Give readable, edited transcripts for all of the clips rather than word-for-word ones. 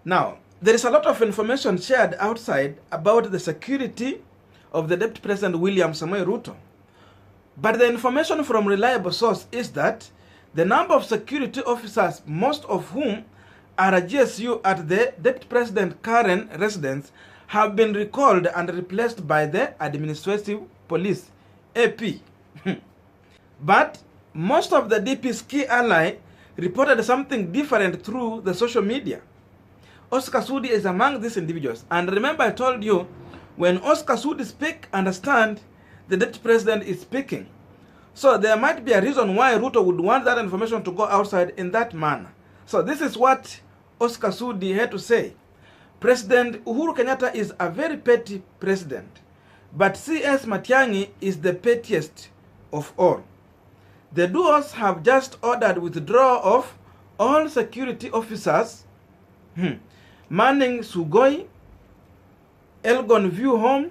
Now, there is a lot of information shared outside about the security of the Deputy President William Samoei Ruto. But the information from reliable source is that the number of security officers, most of whom are a GSU at the Deputy President current residence, have been recalled and replaced by the Administrative Police, AP. But most of the DP's key ally reported something different through the social media. Oscar Sudi is among these individuals. And remember, I told you, when Oscar Sudi speaks, understand the Deputy President is speaking. So there might be a reason why Ruto would want that information to go outside in that manner. So this is what Oscar Sudi had to say. President Uhuru Kenyatta is a very petty president, but CS Matiang'i is the pettiest of all. The duos have just ordered withdrawal of all security officers manning Sugoi, Elgon View Home,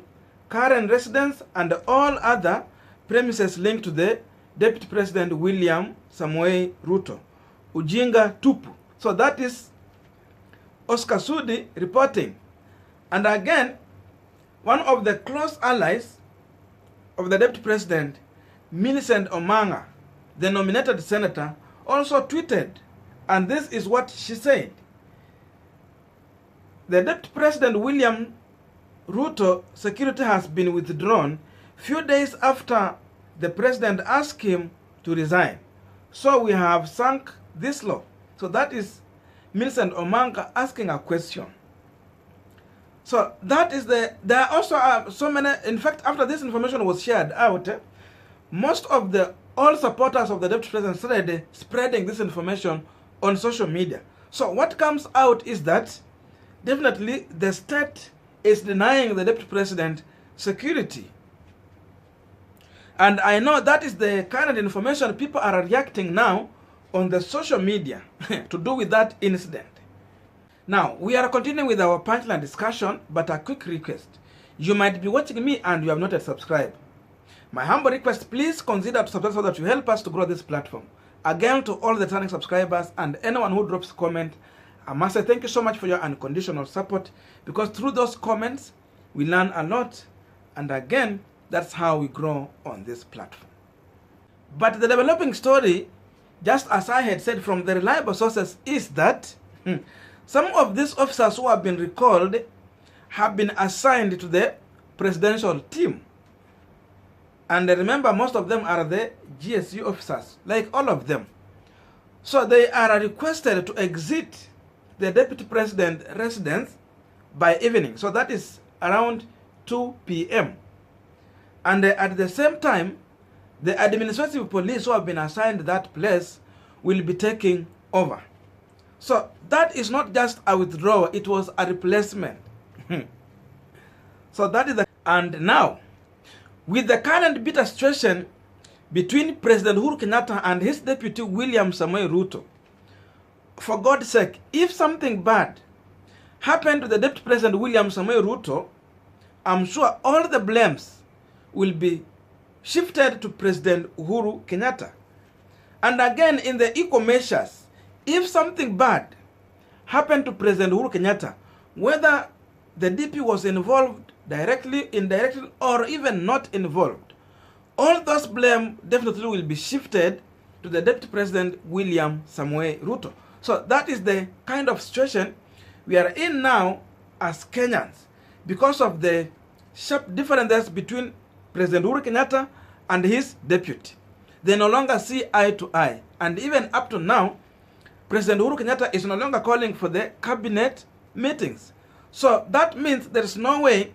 current residence, and all other premises linked to the Deputy President William Samoei Ruto. Ujinga tupu. So that is Oscar Sudi reporting. And again, one of the close allies of the Deputy President, Millicent Omanga, the nominated senator, also tweeted, and this is what she said. The Deputy President William Ruto security has been withdrawn few days after the president asked him to resign. So we have sunk this low. So that is Millicent Omanga asking a question. So that is there are also so many, in fact, after this information was shared out, most of all supporters of the Deputy President started spreading this information on social media. So what comes out is that definitely the state is denying the Deputy President security. And I know that is the kind of information people are reacting now on the social media to do with that incident. Now, we are continuing with our Punchline discussion, but a quick request. You might be watching me and you have not yet subscribed. My humble request, please consider to subscribe so that you help us to grow this platform. Again, to all the returning subscribers and anyone who drops a comment, I must say thank you so much for your unconditional support, because through those comments, we learn a lot. And again, that's how we grow on this platform. But the developing story, just as I had said from the reliable sources, is that some of these officers who have been recalled have been assigned to the presidential team. And remember, most of them are the GSU officers, like all of them. So they are requested to exit the Deputy President residence by evening. So that is around 2 p.m. And at the same time, the administrative police who have been assigned that place will be taking over. So that is not just a withdrawal, it was a replacement. So that is the... And now, with the current bitter situation between President Uhuru Kenyatta and his deputy William Samoei Ruto, for God's sake, if something bad happened to the Deputy President William Samoei Ruto, I'm sure all the blames will be shifted to President Uhuru Kenyatta. And again, in the equal measures, if something bad happened to President Uhuru Kenyatta, whether the DP was involved directly, indirectly, or even not involved, all those blame definitely will be shifted to the Deputy President William Samoei Ruto. So that is the kind of situation we are in now as Kenyans, because of the sharp differences between President Uhuru Kenyatta and his deputy. They no longer see eye to eye. And even up to now, President Uhuru Kenyatta is no longer calling for the cabinet meetings. So that means there is no way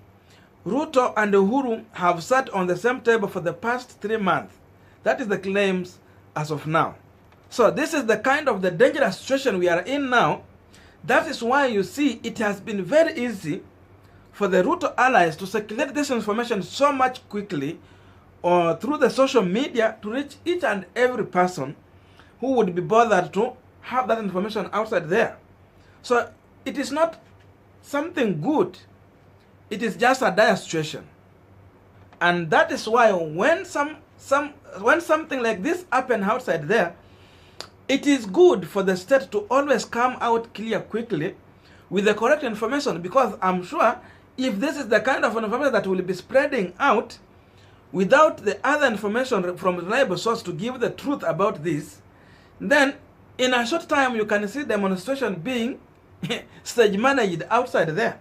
Ruto and Uhuru have sat on the same table for the past 3 months. That is the claims as of now. So this is the kind of the dangerous situation we are in now. That is why you see it has been very easy for the Ruto allies to circulate this information so much quickly or through the social media to reach each and every person who would be bothered to have that information outside there. So it is not something good. It is just a dire situation. And that is why when something like this happens outside there, it is good for the state to always come out clear quickly with the correct information, because I'm sure if this is the kind of information that will be spreading out without the other information from reliable source to give the truth about this, then in a short time you can see demonstration being stage managed outside there.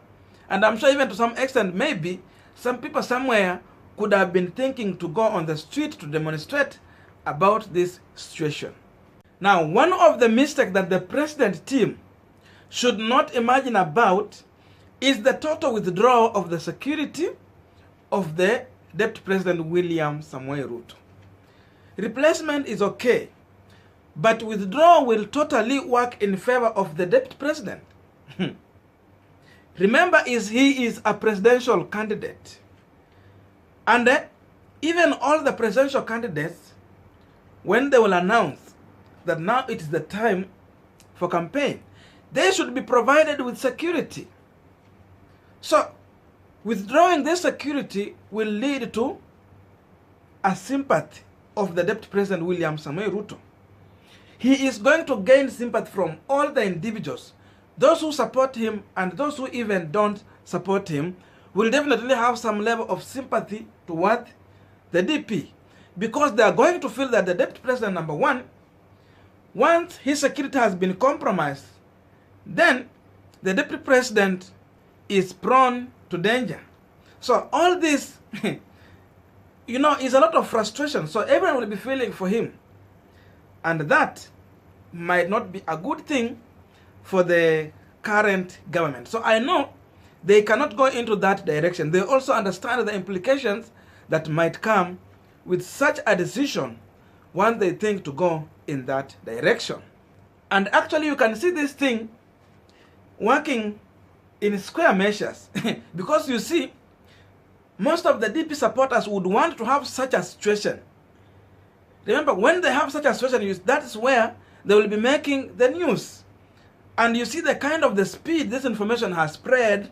And I'm sure even to some extent, maybe some people somewhere could have been thinking to go on the street to demonstrate about this situation. Now, one of the mistakes that the president team should not imagine about is the total withdrawal of the security of the Deputy President William Samoei Ruto. Replacement is okay, but withdrawal will totally work in favor of the Deputy President. Remember, he is a presidential candidate. And even all the presidential candidates, when they will announce that now it is the time for campaign, they should be provided with security. So, withdrawing this security will lead to a sympathy of the Deputy President William Samoei Ruto. He is going to gain sympathy from all the individuals. Those who support him and those who even don't support him will definitely have some level of sympathy toward the DP, because they are going to feel that the Deputy President, number one, once his security has been compromised, then the Deputy President is prone to danger. So all this, is a lot of frustration. So everyone will be feeling for him. And that might not be a good thing for the current government. So I know they cannot go into that direction. They also understand the implications that might come with such a decision once they think to go in that direction. And actually you can see this thing working in square measures because you see, most of the DP supporters would want to have such a situation. Remember, when they have such a situation, that is where they will be making the news. And you see the kind of the speed this information has spread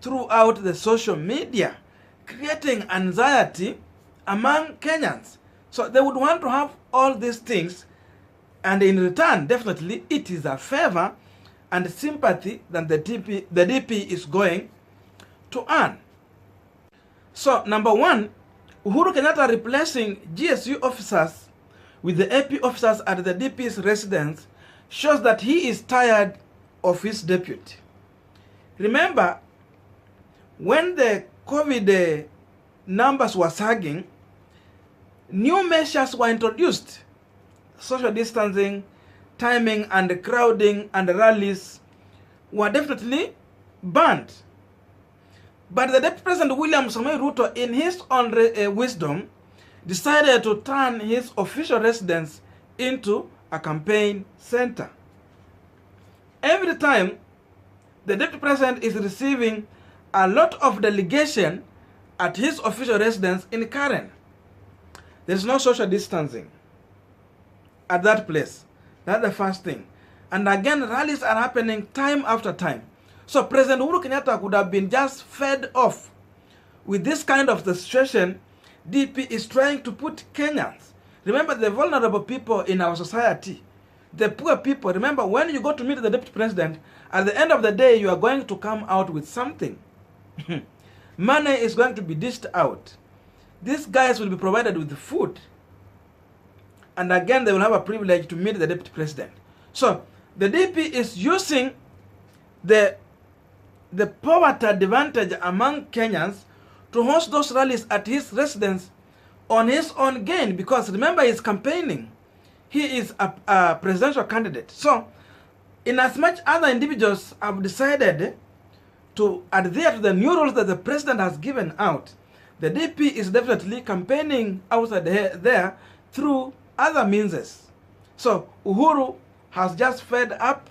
throughout the social media, creating anxiety among Kenyans. So they would want to have all these things, and in return, definitely, it is a favor and sympathy that the DP is going to earn. So, number one, Uhuru Kenyatta replacing GSU officers with the AP officers at the DP's residence shows that he is tired of his deputy. Remember, when the COVID numbers were sagging, new measures were introduced. Social distancing, timing and crowding and rallies were definitely banned. But the Deputy President William Samoei Ruto, in his own wisdom, decided to turn his official residence into a campaign center. Every time the Deputy President is receiving a lot of delegation at his official residence in Karen, there is no social distancing at that place. That's the first thing. And again, rallies are happening time after time. So President Uhuru Kenyatta could have been just fed off with this kind of the situation. DP is trying to put Kenyans, remember the vulnerable people in our society, the poor people. Remember, when you go to meet the Deputy President, at the end of the day, you are going to come out with something. Money is going to be dished out. These guys will be provided with food. And again, they will have a privilege to meet the Deputy President. So, the DP is using the poverty advantage among Kenyans to host those rallies at his residence on his own gain, because remember, he's campaigning. He is a presidential candidate. So, in as much other individuals have decided to adhere to the new rules that the president has given out, the DP is definitely campaigning outside there through other means. So Uhuru has just fed up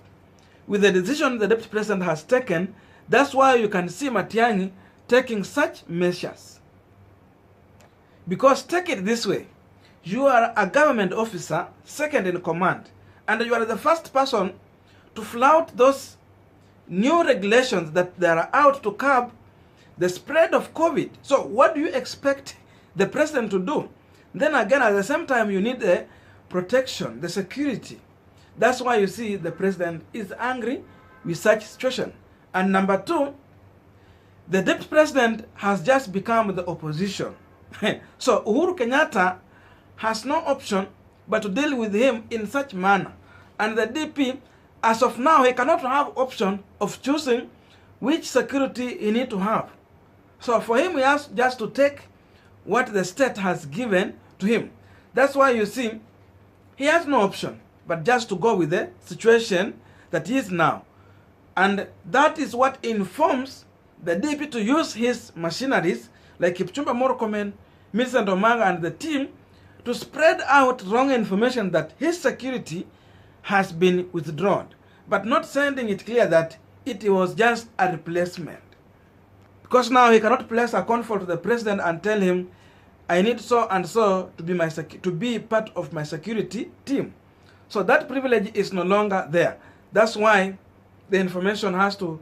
with the decision the Deputy President has taken. That's why you can see Matiang'i taking such measures. Because take it this way, you are a government officer, second in command, and you are the first person to flout those new regulations that they are out to curb the spread of COVID. So what do you expect the president to do? Then again, at the same time, you need the protection, the security. That's why you see the president is angry with such situation. And number two, the Deputy President has just become the opposition. So Uhuru Kenyatta has no option but to deal with him in such manner. And the DP, as of now, he cannot have option of choosing which security he need to have. So for him, he has just to take what the state has given to him. That's why you see, he has no option but just to go with the situation that he is now. And that is what informs the DP to use his machineries like Kipchumba Murkomen, Millicent Omanga and the team to spread out wrong information that his security has been withdrawn, but not sending it clear that it was just a replacement. Because now he cannot place a call to the president and tell him, I need so and so to be part of my security team. So that privilege is no longer there. That's why the information has to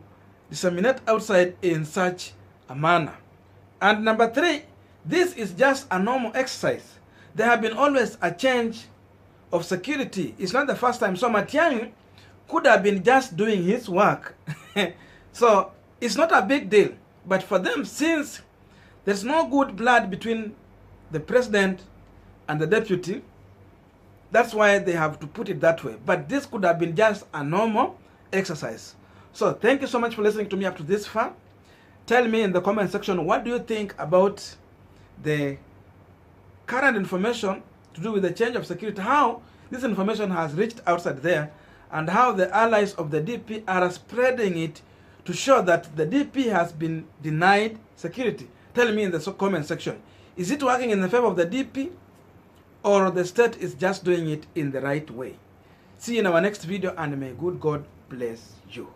disseminate outside in such a manner. And number three, this is just a normal exercise. There have been always a change of security. It's not the first time. So Matiang'i could have been just doing his work. So it's not a big deal. But for them, since there's no good blood between the president and the deputy, that's why they have to put it that way. But this could have been just a normal exercise. So thank you so much for listening to me up to this far. Tell me in the comment section, what do you think about the current information to do with the change of security, how this information has reached outside there, and how the allies of the DP are spreading it to show that the DP has been denied security. Tell me in the comment section, is it working in the favor of the DP, or the state is just doing it in the right way? See you in our next video, and may good God bless you.